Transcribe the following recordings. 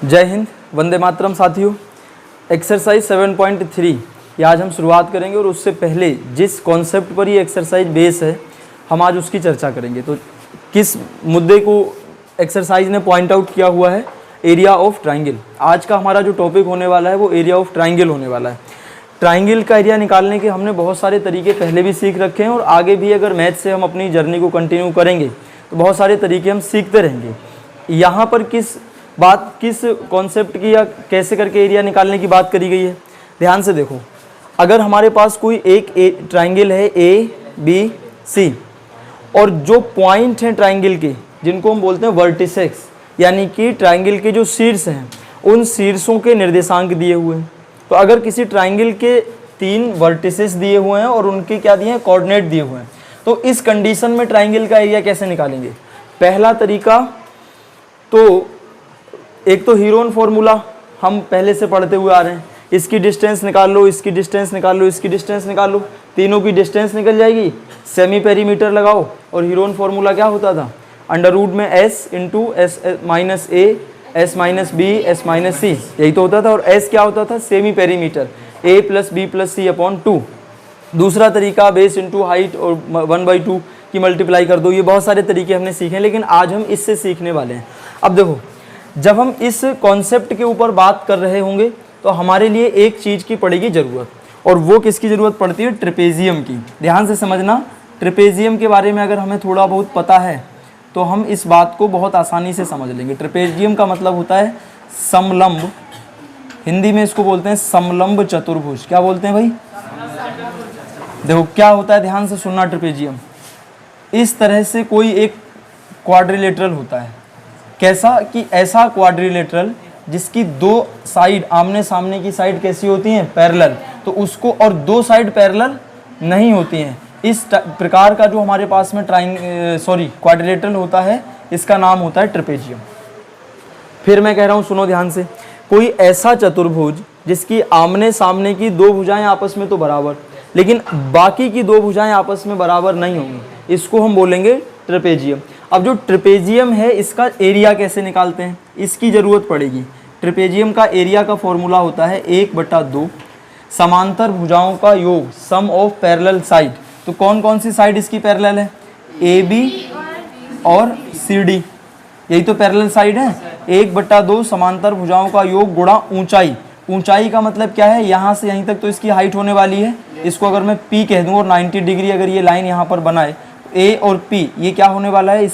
जय हिंद, वंदे मातरम साथियों। एक्सरसाइज 7.3 ये आज हम शुरुआत करेंगे और उससे पहले जिस कॉन्सेप्ट पर ये एक्सरसाइज बेस है हम आज उसकी चर्चा करेंगे। तो किस मुद्दे को एक्सरसाइज ने पॉइंट आउट किया हुआ है? Area of triangle. आज का हमारा जो टॉपिक होने वाला है वो एरिया ऑफ ट्राइंगल होने वाला है। ट्राइंगल का एरिया निकालने के हमने बहुत सारे तरीके पहले भी सीख रखे हैं और आगे भी अगर मैथ से हम अपनी जर्नी को कंटिन्यू करेंगे तो बहुत सारे तरीके हम सीखते रहेंगे। यहाँ पर किस कॉन्सेप्ट की या कैसे करके एरिया निकालने की बात करी गई है, ध्यान से देखो। अगर हमारे पास कोई एक ट्राइंगल है ए बी सी और जो पॉइंट हैं ट्राइंगल के जिनको हम बोलते हैं वर्टिसेस, यानी कि ट्राइंगल के जो शीर्ष हैं उन शीर्षों के निर्देशांक दिए हुए हैं। तो अगर किसी ट्राइंगल के 3 वर्टिसेस दिए हुए हैं और उनके क्या दिए हैं, कोऑर्डिनेट दिए हुए हैं, तो इस कंडीशन में ट्राइंगल का एरिया कैसे निकालेंगे? पहला तरीका तो एक तो हीरोन फॉर्मूला हम पहले से पढ़ते हुए आ रहे हैं। इसकी डिस्टेंस निकाल लो, इसकी डिस्टेंस निकाल लो, इसकी डिस्टेंस निकाल लो, तीनों की डिस्टेंस निकल जाएगी। सेमी पेरीमीटर लगाओ और हीरोन फॉर्मूला क्या होता था? अंडर रूट में s into S minus A S minus B S minus C, यही तो होता था। और s क्या होता था? Semi perimeter a plus B plus C upon 2। दूसरा तरीका बेस इंटू हाइट और 1/2 की मल्टीप्लाई कर दो। ये बहुत सारे तरीके हमने सीखे, लेकिन आज हम इससे सीखने वाले हैं। अब देखो, जब हम इस कॉन्सेप्ट के ऊपर बात कर रहे होंगे तो हमारे लिए एक चीज़ की पड़ेगी ज़रूरत, और वो किसकी ज़रूरत पड़ती है? ट्रेपेजियम की। ध्यान से समझना, ट्रेपेजियम के बारे में अगर हमें थोड़ा बहुत पता है तो हम इस बात को बहुत आसानी से समझ लेंगे। ट्रेपेजियम का मतलब होता है समलंब, हिंदी में इसको बोलते हैं समलंब चतुर्भुज। क्या बोलते हैं भाई? देखो क्या होता है, ध्यान से सुनना। ट्रेपेजियम इस तरह से कोई एक क्वाड्रिलेटरल होता है। कैसा? कि ऐसा क्वाड्रिलेटरल जिसकी 2 साइड आमने सामने की साइड कैसी होती हैं? पैरेलल। तो उसको, और 2 साइड पैरेलल नहीं होती हैं। इस प्रकार का जो हमारे पास में क्वाड्रिलेटरल होता है, इसका नाम होता है ट्रेपेजियम। फिर मैं कह रहा हूँ, सुनो ध्यान से। कोई ऐसा चतुर्भुज जिसकी आमने सामने की 2 भुजाएं आपस में तो बराबर, लेकिन बाकी की 2 भुजाएं आपस में बराबर नहीं होंगी, इसको हम बोलेंगे ट्रेपेजियम। अब जो ट्रेपेजियम है इसका एरिया कैसे निकालते हैं, इसकी ज़रूरत पड़ेगी। ट्रेपेजियम का एरिया का फॉर्मूला होता है 1/2 समांतर भुजाओं का योग, सम ऑफ पैरेलल साइड। तो कौन कौन सी साइड इसकी पैरेलल है? ए बी और सी डी, यही तो पैरेलल साइड है। 1/2 समांतर भुजाओं का योग गुणा ऊंचाई। ऊंचाई का मतलब क्या है? यहाँ से यहीं तक तो इसकी हाइट होने वाली है। इसको अगर मैं P कह दूँ और 90 डिग्री अगर ये लाइन यहाँ पर बनाए, A और P ये क्या होने वाला है?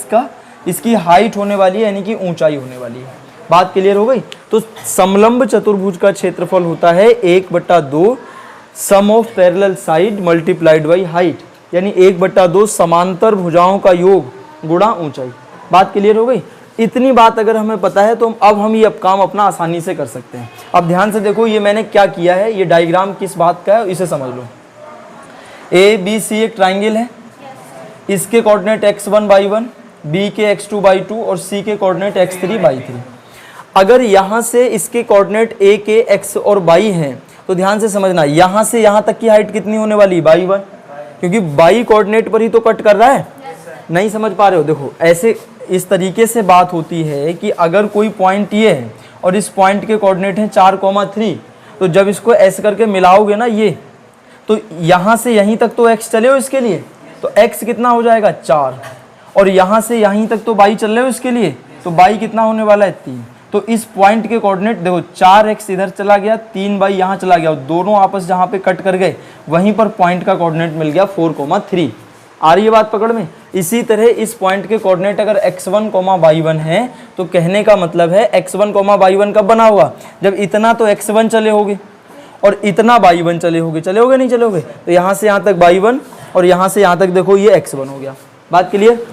इसकी हाइट होने वाली है, यानी कि ऊंचाई होने वाली है। बात क्लियर हो गई? तो समलंब चतुर्भुज का क्षेत्रफल होता है 1/2 sum of parallel side multiplied by height, यानी 1/2 समांतर भुजाओं का योग गुणा ऊंचाई। बात क्लियर हो गई? इतनी बात अगर हमें पता है तो अब हम ये काम अपना आसानी से कर सकते हैं। अब ध्यान से देखो, ये मैंने क्या किया है, ये डायग्राम किस बात का है इसे समझ लो। ABC एक ट्राइंगल है, इसके कोऑर्डिनेट x1/1, B के x2/2 और C के कोऑर्डिनेट x3/3। अगर यहाँ से इसके कोऑर्डिनेट A के x और y हैं तो ध्यान से समझना, यहाँ से यहाँ तक की हाइट कितनी होने वाली? y1, क्योंकि y कोऑर्डिनेट पर ही तो कट कर रहा है। नहीं समझ पा रहे हो? देखो ऐसे इस तरीके से बात होती है कि अगर कोई पॉइंट ये है और इस पॉइंट के कोऑर्डिनेट हैं 4,3, तो जब इसको ऐसे करके मिलाओगे ना ये, तो यहाँ से यहीं तक तो x चले हो इसके लिए, तो x कितना हो जाएगा? 4। और यहाँ से यहीं तक तो y चल रहे हो इसके लिए, तो y कितना होने वाला है? 3। तो इस पॉइंट के कोऑर्डिनेट देखो, 4x इधर चला गया, 3y यहाँ चला गया, और दोनों आपस जहाँ पे कट कर गए वहीं पर पॉइंट का कोऑर्डिनेट मिल गया 4,3। आ रही है बात पकड़ में? इसी तरह इस पॉइंट के कोऑर्डिनेट अगर x1, y1 है तो कहने का मतलब है x1, y1 कब बना होगा? जब इतना तो x1 चले होगे और इतना y1 चले होगे। चले होगे नहीं चले होगे? तो यहाँ से यहाँ तक y1 और यहाँ से यहाँ तक देखो ये x1 हो गया। बात क्लियर?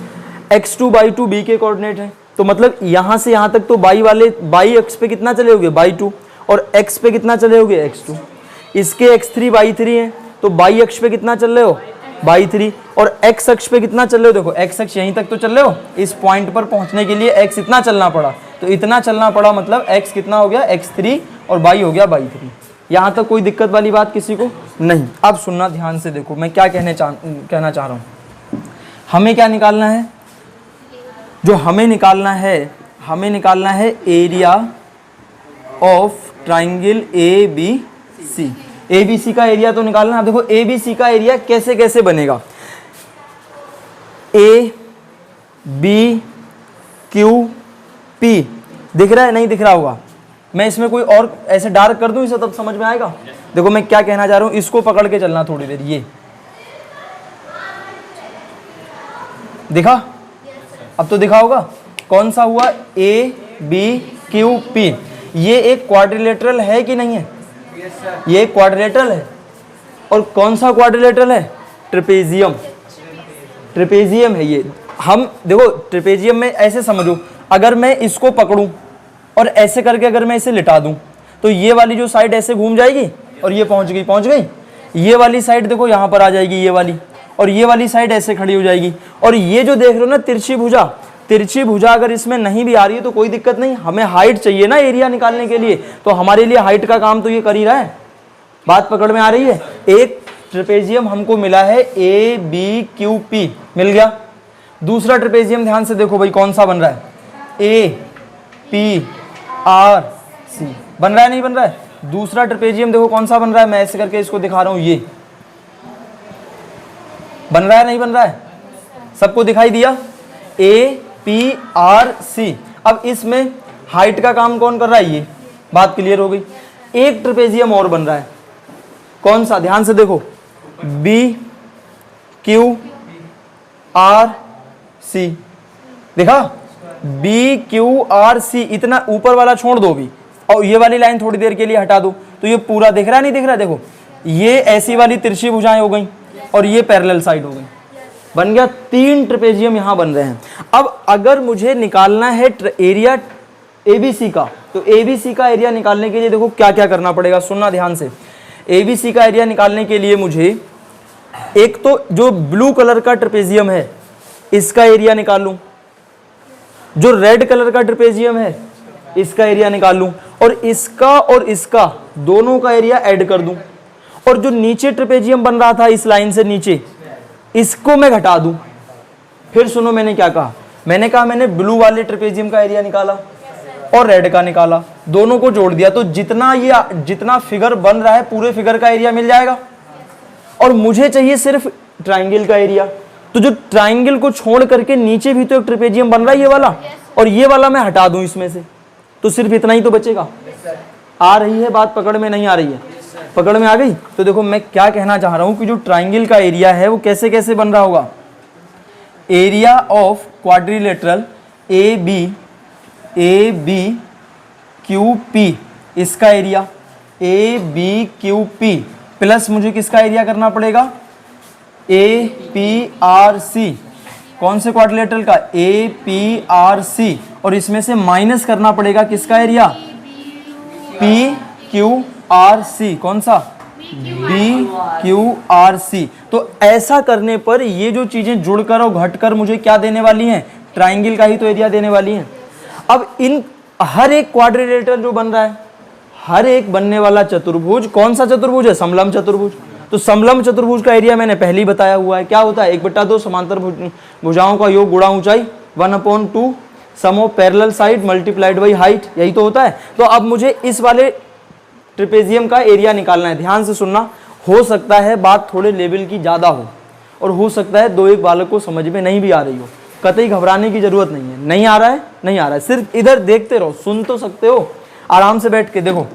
x2/2 b के कोऑर्डिनेट है, तो मतलब यहाँ से यहाँ तक तो y अक्ष पे कितना चले होगे? y2, और x पे कितना चले होगे? x2। इसके x3/3 है, तो y अक्ष पे कितना चल रहे हो? y3, और x अक्ष पे कितना चल रहे हो? देखो x अक्ष यहीं तक तो चल रहे हो। इस पॉइंट पर पहुंचने के लिए x इतना चलना पड़ा, तो इतना चलना पड़ा मतलब x कितना हो गया? x3, और y हो गया y3। यहाँ तक कोई दिक्कत वाली बात किसी को नहीं? अब सुनना ध्यान से, देखो मैं क्या कहना चाह रहा हूँ। हमें क्या निकालना है? जो हमें निकालना है area of triangle A B C. A B C का एरिया तो निकालना। देखो ए बी सी का एरिया कैसे कैसे बनेगा, ए बी क्यू पी, दिख रहा है नहीं दिख रहा होगा, मैं इसमें कोई और ऐसे डार्क कर दूं इसे तब समझ में आएगा। देखो मैं क्या कहना चाह रहा हूं, इसको पकड़ के चलना थोड़ी देर, ये दिखा, अब तो दिखा होगा कौन सा हुआ, ए बी क्यू पी। ये एक क्वाड्रिलेटरल है कि नहीं है, ये एक क्वाड्रिलेटरल है। और कौन सा क्वाड्रिलेटरल है, ट्रेपेजियम, ट्रेपेजियम है ये। हम देखो ट्रेपेजियम में ऐसे समझो, अगर मैं इसको पकड़ूं और ऐसे करके अगर मैं इसे लिटा दूं तो ये वाली जो साइड ऐसे घूम जाएगी और ये पहुंच गई, ये वाली साइड देखो यहां पर आ जाएगी ये वाली, और ये वाली साइड ऐसे खड़ी हो जाएगी। और ये जो देख रहे हो ना तिरछी भुजा अगर इसमें नहीं भी आ रही है तो कोई दिक्कत नहीं, हमें हाइट चाहिए ना एरिया निकालने के लिए, तो हमारे लिए हाइट का काम तो ये कर ही रहा है। बात पकड़ में आ रही है। एक ट्रेपेजियम हमको मिला है ए बी क्यू पी, मिल गया। दूसरा ट्रेपेजियम ध्यान से देखो भाई कौन सा बन रहा है, ए पी आर सी, बन रहा है नहीं बन रहा है। दूसरा ट्रेपेजियम देखो कौन सा बन रहा है, मैं ऐसे करके इसको दिखा रहा हूं, ये बन रहा है नहीं बन रहा है, सबको दिखाई दिया, ए पी आर सी। अब इसमें हाइट का काम कौन कर रहा है, ये बात क्लियर हो गई। एक ट्रेपेजियम और बन रहा है, कौन सा, ध्यान से देखो, बी क्यू आर सी, देखा, बी क्यू आर सी। इतना ऊपर वाला छोड़ दो भी और ये वाली लाइन थोड़ी देर के लिए हटा दो तो ये पूरा दिख रहा है नहीं दिख रहा, देखो ये ऐसी वाली तिरछी भुजाएं हो गई और ये पैरेलल साइड हो गई, बन गया। 3 ट्रेपेजियम यहां बन रहे हैं। अब अगर मुझे निकालना है एरिया एबीसी का, तो एबीसी का एरिया निकालने के लिए देखो क्या क्या करना पड़ेगा, सुनना ध्यान से। एबीसी का एरिया निकालने के लिए मुझे एक तो जो ब्लू कलर का ट्रेपेजियम है इसका एरिया निकाल लूं, जो रेड कलर का ट्रेपेजियम है इसका एरिया निकाल लूं, और इसका दोनों का एरिया ऐड कर दूं, और जो नीचे ट्रेपेजियम बन रहा था इस लाइन से नीचे, इसको मैं घटा दूं। फिर सुनो मैंने क्या कहा, मैंने कहा मैंने ब्लू वाले ट्रेपेजियम का एरिया निकाला और रेड का निकाला, दोनों को जोड़ दिया, तो जितना फिगर बन रहा है पूरे फिगर का एरिया मिल जाएगा। और मुझे चाहिए सिर्फ ट्राइंगल का एरिया, तो जो ट्राइंगल को छोड़ करके नीचे भी तो एक ट्रेपेजियम बन रहा है ये वाला, और ये वाला मैं हटा दूं इसमें से, तो सिर्फ इतना ही तो बचेगा। आ रही है बात, पकड़ में नहीं आ रही है, पकड़ में आ गई। तो देखो मैं क्या कहना चाह रहा हूं कि जो ट्राइंगल का एरिया है वो कैसे कैसे बन रहा होगा, area of quadrilateral A B Q P, इसका area A B Q P plus मुझे किसका एरिया करना पड़ेगा, ए पी आर सी। कौन से क्वाड्रिलेटरल का, ए पी आर सी, और इसमें से माइनस करना पड़ेगा किसका area, P Q R C. कौन सा, बी क्यू आर सी। तो ऐसा करने पर ये जो चीजें जुड़कर और घटकर मुझे क्या देने वाली हैं, ट्राइंगल का ही तो एरिया देने वाली हैं। अब इन हर एक क्वाड्रिलेटरल जो बन रहा है, हर एक बनने वाला चतुर्भुज कौन सा चतुर्भुज है, समलंब चतुर्भुज। तो समलंब चतुर्भुज का एरिया मैंने पहले ही बताया हुआ है, क्या होता है, 1/2 समांतर भुजाओं का योग गुणा ऊंचाई, 1/2 sum of parallel side multiplied by height, यही तो होता है। तो अब मुझे इस वाले ट्रेपेजियम का एरिया निकालना है, ध्यान से सुनना। हो सकता है बात थोड़े लेवल की ज़्यादा हो और हो सकता है 2-1 बालक को समझ में नहीं भी आ रही हो, कतई घबराने की जरूरत नहीं है। नहीं आ रहा है, सिर्फ इधर देखते रहो, सुन तो सकते हो, आराम से बैठ के देखो।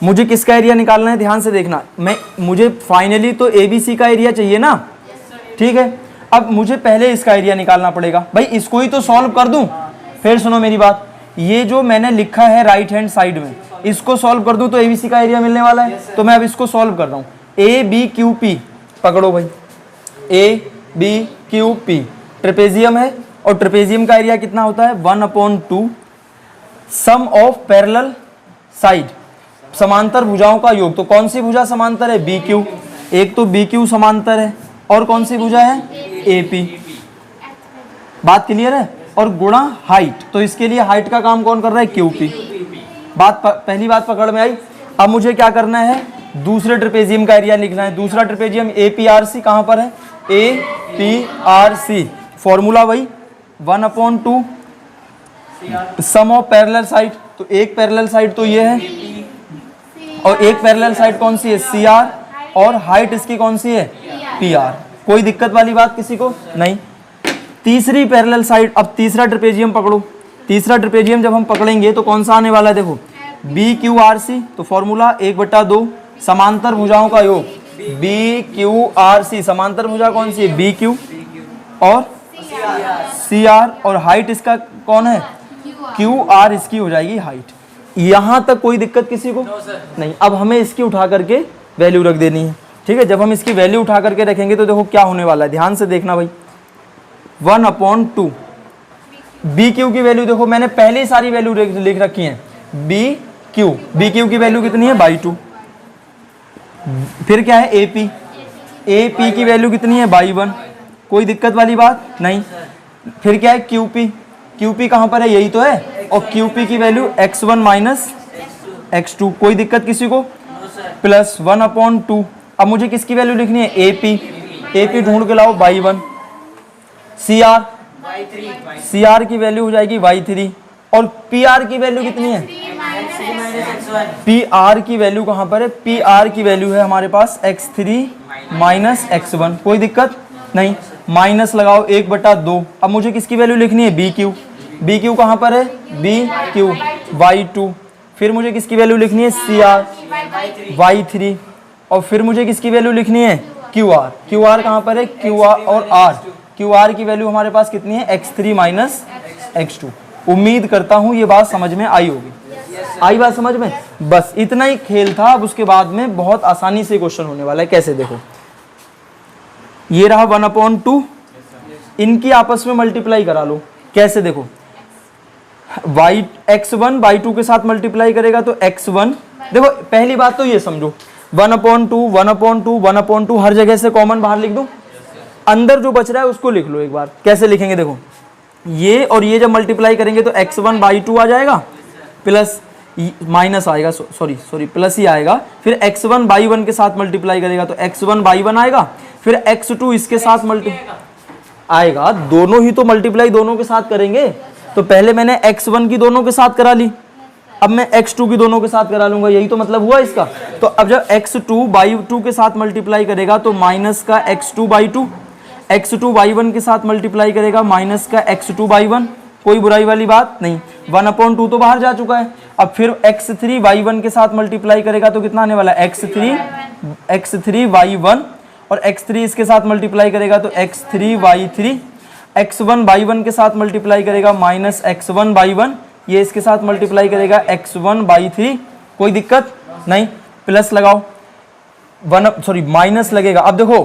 मुझे किसका एरिया निकालना है, ध्यान से देखना। मुझे फाइनली तो एबीसी का एरिया चाहिए ना, ठीक है। अब मुझे पहले इसका एरिया निकालना पड़ेगा, भाई इसको ही तो सॉल्व कर दूं। फिर सुनो मेरी बात, ये जो मैंने लिखा है राइट हैंड साइड में, इसको सॉल्व कर दूं तो एबीसी का एरिया मिलने वाला है। तो मैं अब इसको सॉल्व कर रहा हूं, ए बी क्यू पी, पकड़ो भाई, A B Q P trapezium है, और ट्रेपेजियम का एरिया कितना होता है, 1/2 सम ऑफ पैरेलल साइड, समांतर भुजाओं का योग। तो कौन सी भुजा समांतर है, बी क्यू, एक तो बी क्यू समांतर है, और कौन सी भुजा है, ए पी। बात क्लियर है। और गुणा हाइट, तो इसके लिए हाइट का काम कौन कर रहा है, क्यू पी। पहली बात पकड़ में आई। अब मुझे क्या करना है, दूसरे ट्रेपेजियम का एरिया लिखना है। दूसरा trapezium A P R C कहां पर है, A P R C, formula वही 1/2 सम ऑफ पैरेलल साइड, तो एक पैरेलल साइड तो ये है और एक पैरेलल साइड कौन सी है, CR, और हाइट इसकी कौन सी है, PR। कोई दिक्कत वाली बात किसी को नहीं। तीसरी पैरेलल साइड, अब तीसरा ट्रेपेजियम पकड़ो। तीसरा ट्रेपेजियम जब हम पकड़ेंगे तो कौन सा आने वाला है, देखो BQRC, तो फॉर्मूला 1/2 समांतर भुजाओं का योग, BQRC। समांतर भुजा कौन सी है, BQ और CR, और हाइट इसका कौन है, QR, इसकी हो जाएगी हाइट। यहां तक कोई दिक्कत किसी को नहीं। अब हमें इसकी उठा करके वैल्यू रख देनी है, ठीक है। जब हम इसकी वैल्यू उठा करके रखेंगे तो देखो क्या होने वाला है, ध्यान से देखना भाई। 1/2 BQ की वैल्यू देखो, मैंने पहले ही सारी वैल्यू लिख रखी है। BQ की वैल्यू कितनी है, 2। फिर क्या है, AP की वैल्यू कितनी है, 1। कोई दिक्कत वाली बात नहीं। फिर क्या है, QP कहां पर है, यही तो है, और QP की वैल्यू x1 माइनस x2। कोई दिक्कत किसी को, प्लस 1/2। अब मुझे किसकी वैल्यू लिखनी है, AP ढूंढ के लाओ, y1। CR की वैल्यू हो जाएगी y3, और PR की वैल्यू कितनी है, PR की वैल्यू कहां पर है, PR की वैल्यू है हमारे पास x3 माइनस x1। कोई दिक्कत नहीं, माइनस लगाओ 1/2। अब मुझे किसकी वैल्यू लिखनी है, BQ कहां पर है, BQ y2। फिर मुझे किसकी वैल्यू लिखनी है, CR y3, और फिर मुझे किसकी वैल्यू लिखनी है, QR कहां पर है, QR और QR की वैल्यू हमारे पास कितनी है, x3 माइनस x2। उम्मीद करता हूं ये बात समझ में आई होगी। आई बात समझ में, बस इतना ही खेल था। अब उसके बाद में बहुत आसानी से क्वेश्चन होने वाला है। कैसे, देखो ये रहा 1/2, इनकी आपस में मल्टीप्लाई करा लो। कैसे, देखो x1 y2 के साथ मल्टीप्लाई करेगा तो x1, देखो पहली बात तो ये समझो, 1/2 हर जगह से कॉमन बाहर लिख दो, अंदर जो बच रहा है उसको लिख लो एक बार। कैसे लिखेंगे, देखो ये और ये जब मल्टीप्लाई करेंगे तो x1 y2 आ जाएगा, प्लस माइनस आएगा, सॉरी प्लस ही आएगा। फिर x1 y1 के साथ मल्टीप्लाई करेगा तो x1 y1 आएगा, फिर x2 इसके साथ आएगा। दोनों ही तो मल्टीप्लाई दोनों के साथ करेंगे, तो पहले मैंने x1 की दोनों के साथ करा ली, अब मैं x2 की दोनों के साथ करा लूंगा। यही तो मतलब हुआ इसका। तो अब जब x2 y2 के साथ मल्टीप्लाई करेगा तो माइनस का x2 y2, x2 y1 के साथ मल्टीप्लाई करेगा माइनस का x2 y1। कोई बुराई वाली बात नहीं। 1/2 तो बाहर जा चुका है। अब फिर x3 y1 के साथ मल्टीप्लाई करेगा तो कितना आने वाला है, x3 y1, और x3 इसके साथ मल्टीप्लाई करेगा तो x3 y3, x1 y1 के साथ मल्टीप्लाई करेगा माइनस x1 y1, ये इसके साथ मल्टीप्लाई करेगा x1 y3। कोई दिक्कत नहीं, प्लस लगाओ, माइनस लगेगा। अब देखो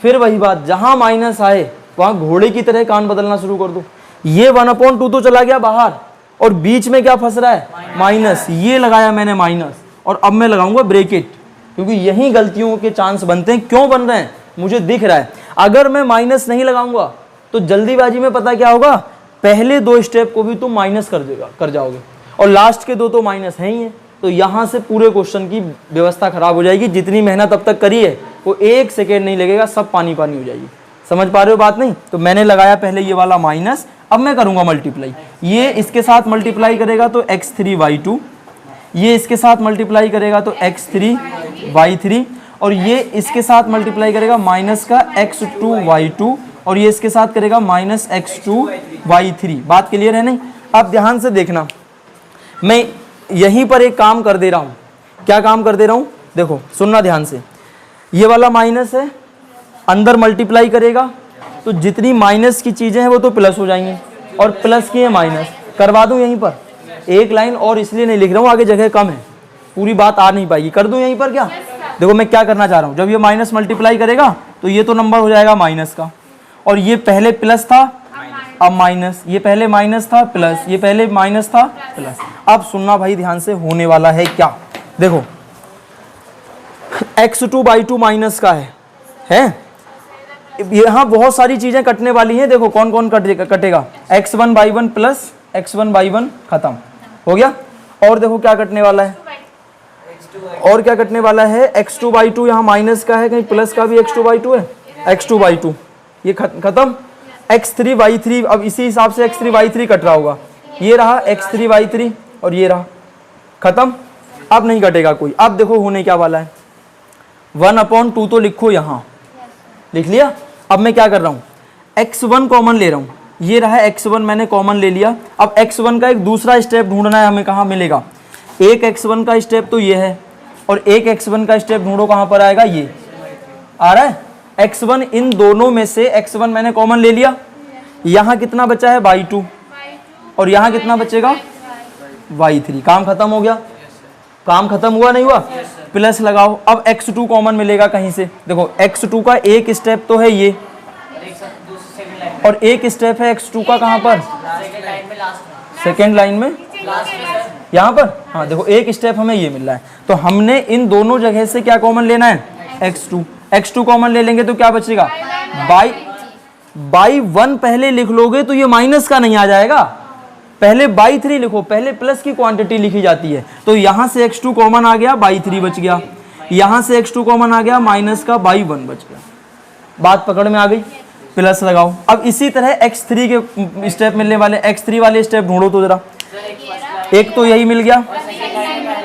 फिर वही बात, जहां माइनस आए वहां घोड़े की तरह कान बदलना शुरू कर दो। ये 1/2 तो चला गया बाहर, और बीच में क्या फंस रहा है, माइनस। ये लगाया मैंने माइनस, और अब मैं लगाऊंगा ब्रैकेट, क्योंकि यही गलतियों के चांस बनते हैं। क्यों बन रहे हैं मुझे दिख रहा है। अगर मैं माइनस नहीं लगाऊंगा तो जल्दीबाजी में पता क्या होगा, पहले 2 स्टेप को भी तुम माइनस कर जाओगे, और लास्ट के 2 तो माइनस है ही है। तो यहां से पूरे क्वेश्चन की व्यवस्था खराब हो जाएगी। जितनी मेहनत अब तक करी है वो 1 सेकेंड नहीं लगेगा, सब पानी पानी हो जाएगी। समझ पा रहे हो बात नहीं। तो मैंने लगाया पहले ये वाला माइनस, अब मैं करूंगा मल्टीप्लाई। ये इसके साथ मल्टीप्लाई करेगा तो x3 y2, ये इसके साथ मल्टीप्लाई करेगा तो x3 y3, और ये इसके साथ मल्टीप्लाई करेगा माइनस का x2 y2, और ये इसके साथ करेगा माइनस x2 y3। बात क्लियर है नहीं। अब ध्यान से देखना, मैं यहीं पर एक काम कर दे रहा हूं। क्या काम कर दे रहा हूं, देखो सुनना ध्यान से। ये वाला माइनस है, अंदर मल्टीप्लाई करेगा तो जितनी माइनस की चीजें हैं वो तो प्लस हो जाएंगी, और प्लस की है माइनस। करवा दूं यहीं पर एक लाइन, और इसलिए नहीं लिख रहा हूं आगे जगह कम है, पूरी बात आ नहीं पाएगी। कर दूं यहीं पर क्या, देखो मैं क्या करना चाह रहा हूं। जब ये माइनस मल्टीप्लाई करेगा तो ये तो नंबर हो जाएगा माइनस का, और ये पहले प्लस था अब माइनस, ये पहले माइनस था प्लस, ये पहले माइनस था प्लस। अब सुनना भाई ध्यान से, होने वाला है क्या, देखो x2 by2 माइनस का है। यहाँ बहुत सारी चीजें कटने वाली हैं। देखो कौन कौन कटेगा, x1 by1 plus x1 by1 खत्म हो गया। और देखो क्या कटने वाला है, और क्या कटने वाला है, x2 by2 यहाँ माइनस का है, कहीं प्लस का भी x2 by2 है, x2 by2 ये खत्म। x3 y3, अब इसी हिसाब से x3 y3 कट रहा होगा। ये रहा x3 y3 और ये रहा खत्म, अब नहीं घटेगा कोई। अब देखो होने क्या वाला है, 1/2 तो लिखो यहाँ, लिख लिया। अब मैं क्या कर रहा हूँ, x1 कॉमन ले रहा हूँ, ये रहा x1 मैंने कॉमन ले लिया। अब x1 का एक दूसरा स्टेप ढूंढना है हमें, कहाँ मिलेगा, एक x1 का स्टेप तो ये है, और एक x1 का स्टेप ढूंढो कहाँ पर आएगा, ये आ रहा है x1, इन दोनों में से x1 मैंने कॉमन ले लिया। यहाँ कितना बचा है y2, और यहाँ कितना बचेगा y3। काम खत्म हो गया, काम खत्म हुआ नहीं हुआ, प्लस लगाओ। अब x2 कॉमन मिलेगा कहीं से, देखो x2 का एक स्टेप तो है ये, और एक स्टेप है x2 का कहाँ पर, सेकेंड लाइन में, यहाँ पर। हाँ देखो एक स्टेप हमें ये मिल रहा है, तो हमने इन दोनों जगह से क्या कॉमन लेना है, x2 कॉमन ले लेंगे तो क्या बचेगा, बाई 1 पहले लिख लोगे तो ये माइनस का नहीं आ जाएगा, पहले बाई 3 लिखो, पहले प्लस की क्वांटिटी लिखी जाती है। तो यहां से x2 कॉमन आ गया, बाई 3 बच गया, यहां से x2 कॉमन आ गया, माइनस का बाई 1 बच गया। बात पकड़ में आ गई, प्लस लगाओ। अब इसी तरह x3 के स्टेप मिलने वाले, x3 वाले स्टेप ढूंढो तो जरा, एक तो यही मिल गया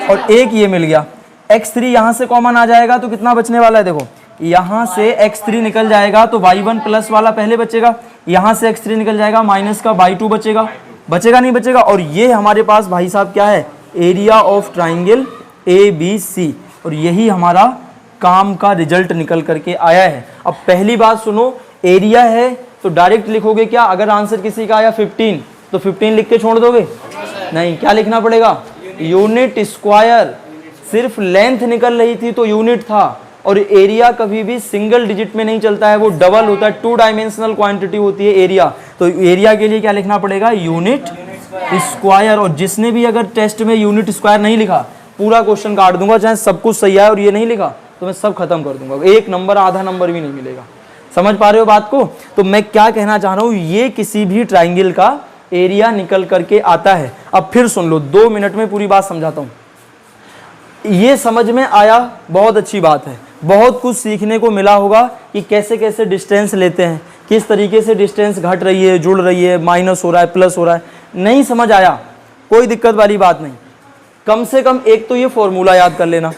और एक ये मिल गया, x3 यहां से कॉमन आ जाएगा तो कितना बचने वाला है, देखो यहां से x3 निकल जाएगा तो y1 प्लस वाला पहले बचेगा, यहां से x3 निकल जाएगा, माइनस का y2 बचेगा, बचेगा नहीं बचेगा। और ये हमारे पास भाई साहब क्या है, एरिया ऑफ ट्राइंगल ABC, और यही हमारा काम का रिजल्ट निकल करके आया है। अब पहली बात सुनो, एरिया है तो डायरेक्ट लिखोगे क्या, अगर आंसर किसी का आया 15 तो 15 लिख के छोड़ दोगे, नहीं, क्या लिखना पड़ेगा, यूनिट स्क्वायर। सिर्फ लेंथ निकल रही थी तो यूनिट था, और एरिया कभी भी सिंगल डिजिट में नहीं चलता है, वो डबल होता है, 2 डायमेंशनल क्वांटिटी होती है एरिया। तो एरिया के लिए क्या लिखना पड़ेगा, यूनिट स्क्वायर। और जिसने भी अगर टेस्ट में यूनिट स्क्वायर नहीं लिखा, पूरा क्वेश्चन काट दूंगा, चाहे सब कुछ सही है और ये नहीं लिखा तो मैं सब खत्म कर दूंगा, 1 नंबर आधा नंबर भी नहीं मिलेगा। समझ पा रहे हो बात को। तो मैं क्या कहना चाह रहा हूं, ये किसी भी ट्राइंगल का एरिया निकल करके आता है। अब फिर सुन लो, 2 मिनट में पूरी बात समझाता हूं। ये समझ में आया, बहुत अच्छी बात है, बहुत कुछ सीखने को मिला होगा कि कैसे कैसे डिस्टेंस लेते हैं, किस तरीके से डिस्टेंस घट रही है, जुड़ रही है, माइनस हो रहा है, प्लस हो रहा है। नहीं समझ आया, कोई दिक्कत वाली बात नहीं, कम से कम एक तो ये फॉर्मूला याद कर लेना।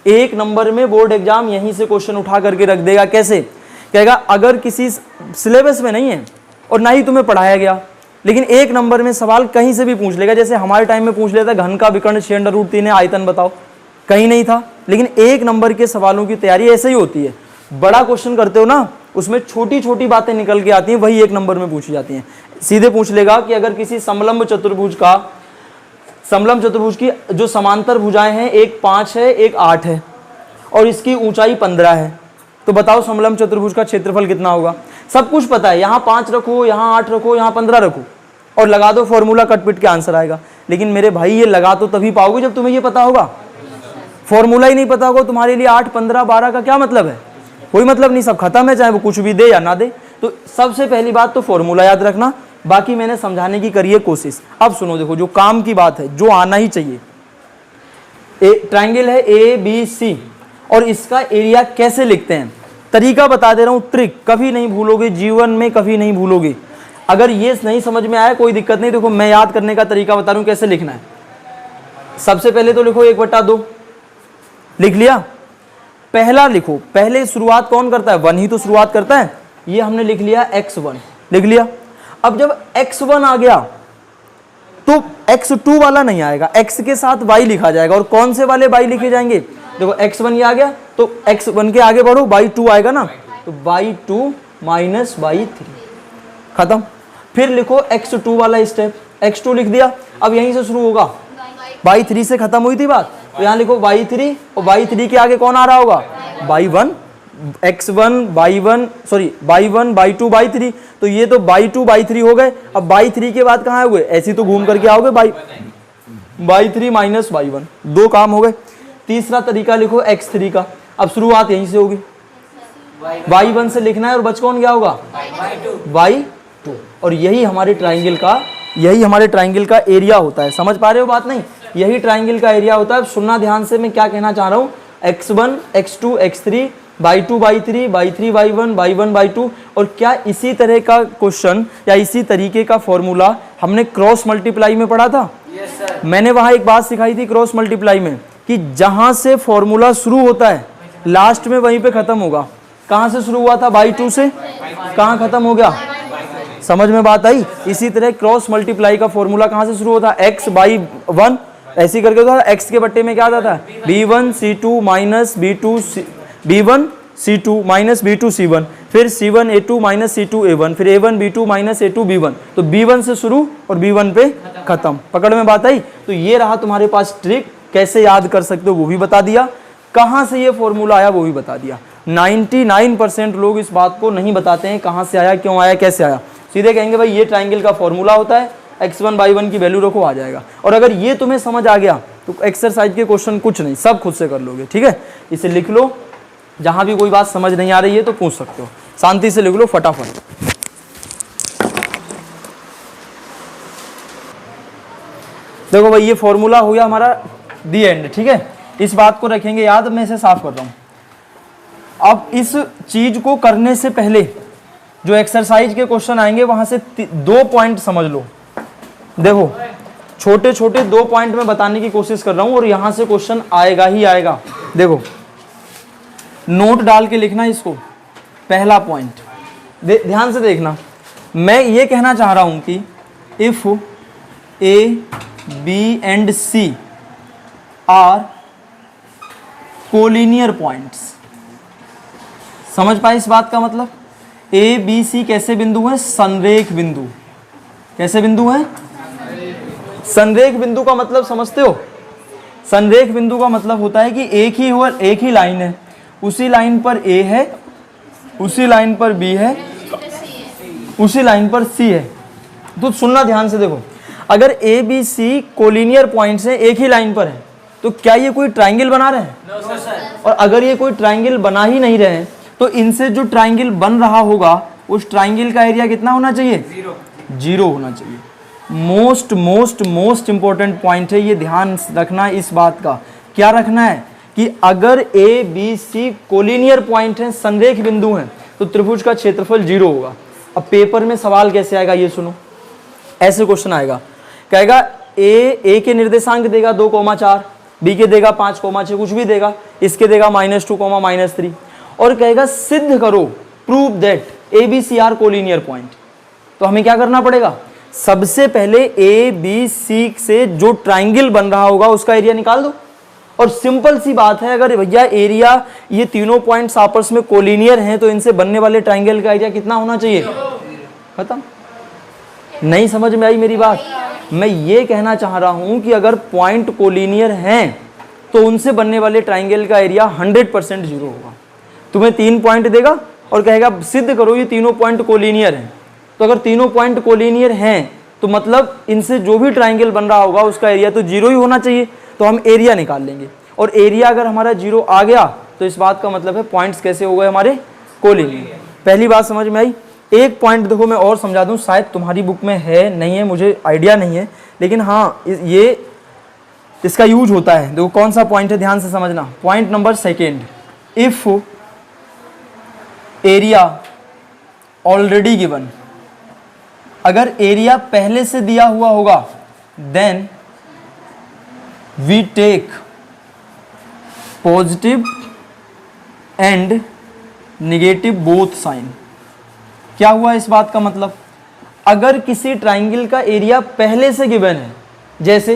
1 नंबर में बोर्ड एग्जाम यहीं से क्वेश्चन उठा करके रख देगा। कैसे कहेगा, अगर किसी सिलेबस में नहीं है और ना ही तुम्हें पढ़ाया गया, लेकिन 1 नंबर में सवाल कहीं से भी पूछ लेगा। जैसे हमारे टाइम में पूछ लेता, घन का विकर्ण 6√3 है, आयतन बताओ, कहीं नहीं था, लेकिन 1 नंबर के सवालों की तैयारी ऐसे ही होती है। बड़ा क्वेश्चन करते हो ना, उसमें छोटी छोटी बातें निकल के आती हैं, वही 1 नंबर में पूछी जाती हैं। सीधे पूछ लेगा कि अगर किसी समलंब चतुर्भुज की जो समांतर भुजाएं हैं, एक 5 है, एक 8 है, और इसकी ऊंचाई 15 है, तो बताओ समलंब चतुर्भुज का क्षेत्रफल कितना होगा। सब कुछ पता है, यहाँ 5 रखो, यहाँ 8 रखो, यहाँ 15 रखो, और लगा दो फॉर्मूला, कटपिट के आंसर आएगा। लेकिन मेरे भाई ये लगा तो तभी पाओगे जब तुम्हें ये पता होगा। फॉर्मूला ही नहीं पता होगा तुम्हारे लिए 8, 15, 12 का क्या मतलब है, कोई मतलब नहीं, सब खत्म है, चाहे वो कुछ भी दे या ना दे। तो सबसे पहली बात तो फॉर्मूला याद रखना, बाकी मैंने समझाने की करिए कोशिश। अब सुनो, देखो जो काम की बात है, जो आना ही चाहिए, ट्राइंगल है ABC, और इसका एरिया कैसे लिखते हैं, तरीका बता दे रहा हूं, ट्रिक कभी नहीं भूलोगे, जीवन में कभी नहीं भूलोगे। अगर ये नहीं समझ में आया कोई दिक्कत नहीं, देखो मैं याद करने का तरीका बता रहा हूं कैसे लिखना है। सबसे पहले तो लिखो 1/2, लिख लिया। पहला लिखो, पहले शुरुआत कौन करता है, 1 ही तो शुरुआत करता है। ये हमने लिख लिया x1, लिख लिया। अब जब x1 आ गया तो x2 वाला नहीं आएगा, x के साथ y लिखा जाएगा। और कौन से वाले y लिखे जाएंगे, देखो x1 ये आ गया तो x1 के आगे बढ़ो, y2 आएगा ना, तो y2 माइनस y3, खत्म। फिर लिखो x2 वाला स्टेप, x2 लिख दिया। अब यहीं से शुरू होगा, y3 से खत्म हुई थी बात, तो यहाँ लिखो y3, और y3 के आगे कौन आ रहा होगा, y1, x1, y1, y1, y2, y3, तो ये तो y2, y3 हो गए। अब y3 के बाद कहाँ हुए, ऐसे तो घूम करके आओगे, y3 माइनस y1, 2 काम हो गए। तीसरा तरीका लिखो x3 का, अब शुरुआत यहीं से होगी, y1 से लिखना है, और बच कौन गया होगा, y2, और यही हमारे ट्राइंगल का एरिया होता है। समझ पा रहे हो बात नहीं, यही ट्राइंगल का एरिया होता है। अब सुनना ध्यान से, मैं क्या कहना चाह रहा हूँ, x1, x2, x3 by 2 by 3 by 3 by 1 by 2। और क्या इसी तरह का क्वेश्चन या इसी तरीके का फॉर्मूला हमने क्रॉस मल्टीप्लाई में पढ़ा था? मैंने वहां एक बात सिखाई थी क्रॉस मल्टीप्लाई में कि जहां से फॉर्मूला शुरू होता है लास्ट में वहीं पे खत्म होगा। कहां से शुरू हुआ था? बाई 2 से। कहां खत्म हो गया? समझ में बात आई? इसी तरह क्रॉस मल्टीप्लाई का फॉर्मूला कहां से शुरू होता है? x बाई 1 ऐसे करके होता है। x के बट्टे में क्या आता था? b1 c2 minus b1 c2 minus b2 c1, फिर c1 a2 minus c2 a1, फिर a1 b2 minus a2 b1। तो b1 से शुरू और b1 पे खत्म। पकड़ में बात आई? तो ये रहा तुम्हारे पास ट्रिक, कैसे याद कर सकते हो वो भी बता दिया, कहां से ये फॉर्मूला आया वो भी बता दिया। 99% लोग इस बात को नहीं बताते हैं कहां से आया, क्यों आया, कैसे आया। सीधे कहेंगे भाई ये ट्राइंगल का फॉर्मूला होता है, x1 बाई 1 की वैल्यू रखो आ जाएगा। और अगर ये तुम्हें समझ आ गया तो एक्सरसाइज के क्वेश्चन कुछ नहीं, सब खुद से कर लोगे। ठीक है, इसे लिख लो, जहां भी कोई बात समझ नहीं आ रही है तो पूछ सकते हो, शांति से लिख लो फटाफट। देखो भाई ये फॉर्मूला हो गया हमारा दी एंड। ठीक है, इस बात को रखेंगे याद, मैं इसे साफ कर रहा हूं। अब इस चीज को करने से पहले जो एक्सरसाइज के क्वेश्चन आएंगे वहां से 2 पॉइंट समझ लो। देखो छोटे छोटे 2 पॉइंट में बताने की कोशिश कर रहा हूं और यहां से क्वेश्चन आएगा ही आएगा। देखो नोट डाल के लिखना इसको। पहला पॉइंट ध्यान से देखना, मैं ये कहना चाह रहा हूं कि if A B and C are collinear points. समझ पाए इस बात का मतलब? ए बी सी कैसे बिंदु हैं? संरेख बिंदु। कैसे बिंदु हैं? संरेख बिंदु का मतलब समझते हो? संरेख बिंदु का मतलब होता है कि एक ही लाइन है, उसी लाइन पर ए है, उसी लाइन पर बी है, उसी लाइन पर सी है। तो सुनना ध्यान से, देखो अगर A B C collinear points हैं, एक ही लाइन पर है, तो क्या ये कोई ट्राइंगल बना रहे हैं? No, और अगर ये कोई ट्राइंगल बना ही नहीं रहे हैं तो इनसे जो ट्राइंगल बन रहा होगा उस ट्राइंगल का एरिया कितना होना चाहिए? 0 होना चाहिए। मोस्ट इंपॉर्टेंट पॉइंट है, ये ध्यान रखना इस बात का। क्या रखना है कि अगर A B C collinear point हैं, संरेख बिंदु हैं, तो त्रिभुज का क्षेत्रफल 0 होगा। अब पेपर में सवाल कैसे आएगा ये सुनो, ऐसे क्वेश्चन आएगा, कहेगा ए के निर्देशांक देगा 2,4, बी के देगा 5,6, कुछ भी देगा, इसके देगा -2, -3 और कहेगा सिद्ध करो, prove that A B C are collinear point. तो हमें क्या करना पड़ेगा? सबसे पहले ए बी सी से जो ट्राइंगल बन रहा होगा उसका एरिया निकाल दो। और सिंपल सी बात है, अगर भैया एरिया ये तीनों पॉइंट्स आपस में कोलिनियर हैं तो इनसे बनने वाले ट्राइंगल का एरिया कितना होना चाहिए? खत्म। नहीं समझ में आई मेरी बात? मैं ये कहना चाह रहा हूं कि अगर पॉइंट कोलिनियर हैं तो उनसे बनने वाले ट्राइंगल का एरिया 100% 0 होगा। तुम्हें 3 पॉइंट देगा और कहेगा सिद्ध करो ये तीनों पॉइंट कोलिनियर हैं। तो अगर तीनों पॉइंट कोलिनियर हैं तो मतलब इनसे जो भी ट्राइंगल बन रहा होगा उसका एरिया तो 0 ही होना चाहिए। तो हम एरिया निकाल लेंगे और एरिया अगर हमारा 0 आ गया तो इस बात का मतलब है पॉइंट्स कैसे हो गए हमारे? कोलिनियर। पहली बात समझ में आई। एक पॉइंट देखो मैं और समझा दूं, शायद तुम्हारी बुक में है नहीं है मुझे आइडिया नहीं है, लेकिन हाँ ये इसका यूज होता है। देखो कौन सा पॉइंट है, ध्यान से समझना। Point number 2, if area already given, अगर एरिया पहले से दिया हुआ होगा then we take positive and negative both sign. क्या हुआ इस बात का मतलब? अगर किसी ट्राइंगल का एरिया पहले से गिवन है, जैसे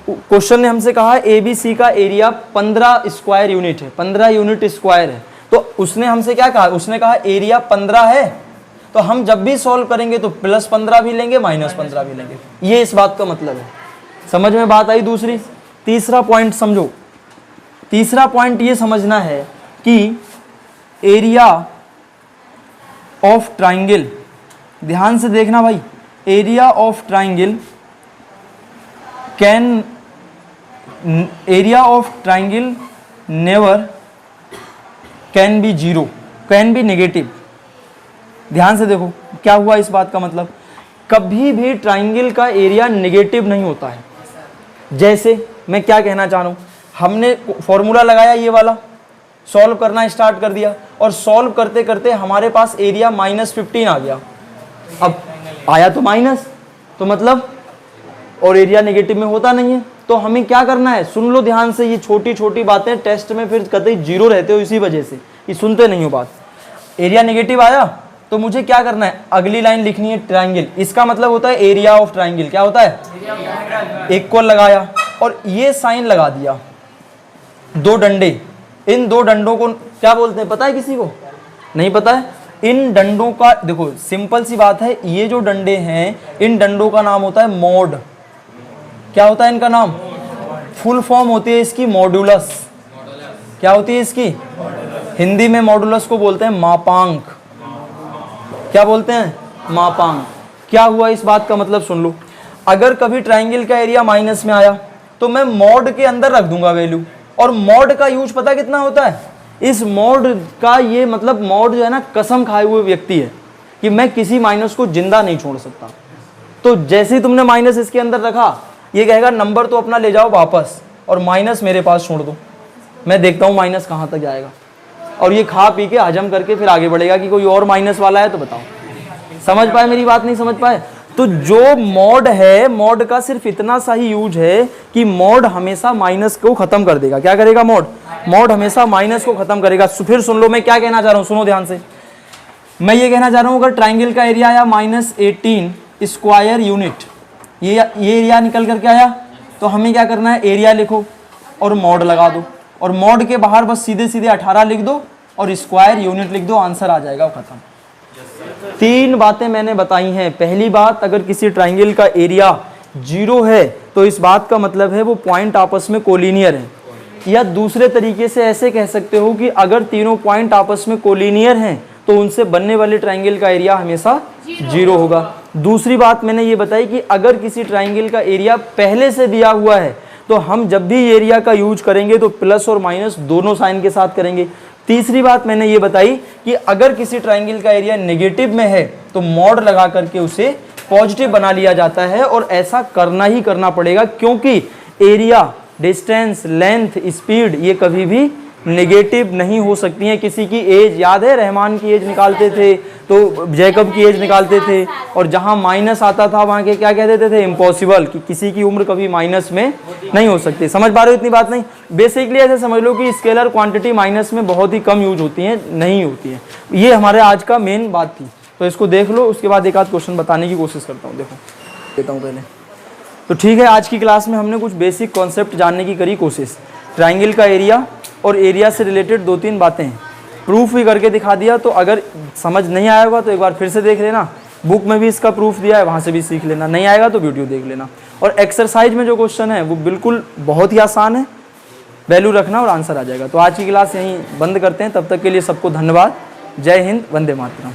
क्वेश्चन ने हमसे कहा ए बी सी का एरिया 15 स्क्वायर यूनिट है, 15 यूनिट स्क्वायर है, तो उसने हमसे क्या कहा? उसने कहा एरिया 15 है, तो हम जब भी सॉल्व करेंगे तो +15 भी लेंगे -15 भी लेंगे। ये इस बात का मतलब है। समझ में बात आई? दूसरी तीसरा पॉइंट समझो। तीसरा पॉइंट ये समझना है कि एरिया ऑफ ट्राइंगल, ध्यान से देखना भाई, area of triangle never can be 0, can be negative. ध्यान से देखो क्या हुआ इस बात का मतलब, कभी भी ट्राइंगल का एरिया नेगेटिव नहीं होता है। जैसे मैं क्या कहना चाह रहा हूं, हमने फॉर्मूला लगाया ये वाला, सॉल्व करना स्टार्ट कर दिया और सॉल्व करते करते हमारे पास एरिया -15 आ गया। अब आया तो माइनस, तो मतलब और एरिया नेगेटिव में होता नहीं है, तो हमें क्या करना है, सुन लो ध्यान से, ये छोटी छोटी बातें टेस्ट में फिर कतई जीरो रहते हो इसी वजह से, ये सुनते नहीं हो बात। एरिया नेगेटिव आया तो मुझे क्या करना है, अगली लाइन लिखनी है ट्राइंगल, इसका मतलब होता है एरिया ऑफ ट्राइंगल। क्या होता है, इक्वल लगाया और ये साइन लगा दिया, दो डंडे, इन दो डंडों को क्या बोलते हैं पता है किसी को, नहीं पता है? इन डंडों का देखो सिंपल सी बात है, ये जो डंडे हैं इन डंडों का नाम होता है मोड। क्या होता है इनका नाम, फुल फॉर्म होती है इसकी मॉडुलस। क्या होती है इसकी, हिंदी में मॉडुलस को बोलते हैं मापांक। क्या बोलते हैं, मापांक। क्या हुआ इस बात का मतलब सुन लो, अगर कभी ट्राइंगल का एरिया माइनस में आया तो मैं मॉड के अंदर रख दूंगा वैल्यू, और मॉड का यूज पता कितना होता है, इस मॉड का ये मतलब मॉड जो है ना कसम खाए हुए व्यक्ति है कि मैं किसी माइनस को जिंदा नहीं छोड़ सकता। तो जैसे ही तुमने माइनस इसके अंदर रखा, ये कहेगा नंबर तो अपना ले जाओ वापस और माइनस मेरे पास छोड़ दो, मैं देखता हूँ माइनस कहाँ तक जाएगा, और ये खा पी के हजम करके फिर आगे बढ़ेगा कि कोई और माइनस वाला है तो बताओ। समझ पाए मेरी बात, नहीं समझ पाए? तो जो मॉड है, मॉड का सिर्फ इतना सा ही यूज है कि मॉड हमेशा माइनस को खत्म कर देगा। क्या करेगा मॉड, मॉड हमेशा माइनस को खत्म करेगा। फिर सुन लो मैं क्या कहना चाह रहा हूँ, सुनो ध्यान से। मैं ये कहना चाह रहा हूँ अगर ट्राइंगल का एरिया आया -18 स्क्वायर यूनिट, ये एरिया निकल करके आया, तो हमें क्या करना है, एरिया लिखो और मॉड लगा दो, और मॉड के बाहर बस सीधे सीधे 18 लिख दो और स्क्वायर यूनिट लिख दो, आंसर आ जाएगा, खत्म। तीन बातें मैंने बताई हैं। पहली बात, अगर किसी ट्राइंगल का एरिया 0 है तो इस बात का मतलब है वो पॉइंट आपस में कोलिनियर है, या दूसरे तरीके से ऐसे कह सकते हो कि अगर तीनों पॉइंट आपस में कोलिनियर हैं तो उनसे बनने वाले ट्राइंगल का एरिया हमेशा 0 होगा। दूसरी बात मैंने ये बताई कि अगर किसी ट्राइंगल का एरिया पहले से दिया हुआ है तो हम जब भी एरिया का यूज करेंगे तो प्लस और माइनस दोनों साइन के साथ करेंगे। तीसरी बात मैंने ये बताई कि अगर किसी ट्राइंगल का एरिया नेगेटिव में है तो मॉड लगा करके उसे पॉजिटिव बना लिया जाता है, और ऐसा करना ही करना पड़ेगा क्योंकि एरिया, डिस्टेंस, लेंथ, स्पीड ये कभी भी नेगेटिव नहीं हो सकती हैं। किसी की एज याद है, रहमान की एज निकालते थे तो जैकब की एज निकालते थे, और जहां माइनस आता था वहां के क्या कह देते थे, इम्पॉसिबल, कि किसी की उम्र कभी माइनस में नहीं हो सकती। समझ पा रहे हो इतनी बात? नहीं, बेसिकली ऐसे समझ लो कि स्केलर क्वांटिटी माइनस में बहुत ही कम यूज होती है, नहीं होती है। ये हमारे आज का मेन बात थी, तो इसको देख लो, उसके बाद एक आध क्वेश्चन बताने की कोशिश करता हूँ। देखो देता हूँ पहले तो, ठीक है। आज की क्लास में हमने कुछ बेसिक कॉन्सेप्ट जानने की करी कोशिश, ट्राइंगल का एरिया और एरिया से रिलेटेड 2-3 बातें प्रूफ भी करके दिखा दिया। तो अगर समझ नहीं आया होगा तो एक बार फिर से देख लेना, बुक में भी इसका प्रूफ दिया है, वहाँ से भी सीख लेना, नहीं आएगा तो वीडियो देख लेना। और एक्सरसाइज में जो क्वेश्चन है वो बिल्कुल बहुत ही आसान है, वैल्यू रखना और आंसर आ जाएगा। तो आज की क्लास यहीं बंद करते हैं, तब तक के लिए सबको धन्यवाद। जय हिंद, वंदे मातरम।